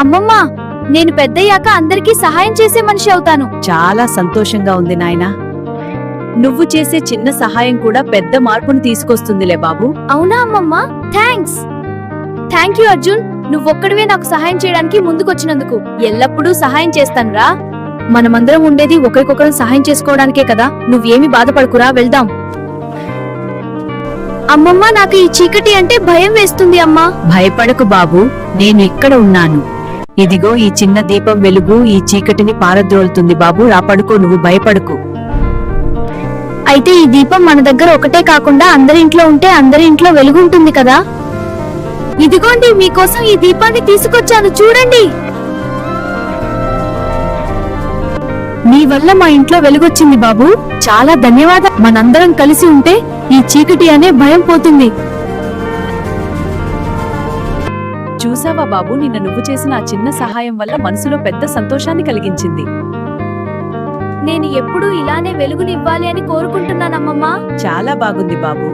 అమ్మమ్మ, నేను పెద్దయ్యాక అందరికీ సహాయం చేసే మనిషి అవుతాను. చాలా సంతోషంగా ఉంది నాయనా. నువ్వు చేసే చిన్న సహాయం కూడా పెద్ద మార్పును తీసుకొస్తుందిలే బాబు. అవునా అమ్మమ్మ? Thank you Arjun. నువ్వొక్కడివే నాకు సహాయం చేయడానికి ముందుకొచ్చినందుకు. ఎల్లప్పుడూ సహాయం చేస్తానురా. మనమందరం ఉండేది ఒకరికొకరం సహాయం చేసుకోవడానికే కదా. నువ్వేమి బాధపడకురా, వెళ్దాం. అమ్మమ్మ, నాకు ఈ చీకటి అంటే భయం వేస్తుంది అమ్మా. భయపడకు బాబు, నేను ఇక్కడ ఉన్నాను. ఇదిగో ఈ చిన్న దీపం వెలుగు ఈ చీకటిని పారద్రోలుతుంది బాబు. రా, పడుకో, నువ్వు భయపడకు. అయితే ఈ దీపం మన దగ్గర ఒకటే కాకుండా అందరి ఇంట్లో ఉంటే అందరి ఇంట్లో వెలుగు ఉంటుంది కదా. ఇదిగోండి, మీకోసం ఈ దీపాన్ని తీసుకొచ్చాను, చూడండి. నీ వల్ల మా ఇంట్లో వెలుగొచ్చింది బాబు. చాలా ధన్యవాదాలు. మనందరం కలిసి ఉంటే ఈ చీకటి అనే భయం పోతుంది. చూసావా బాబు, నిన్న నువ్వు చేసిన ఆ చిన్న సహాయం వల్ల మనసులో పెద్ద సంతోషాన్ని కలిగించింది. నేను ఎప్పుడూ ఇలానే వెలుగునివ్వాలి అని కోరుకుంటున్నానమ్మమ్మా. చాలా బాగుంది బాబు.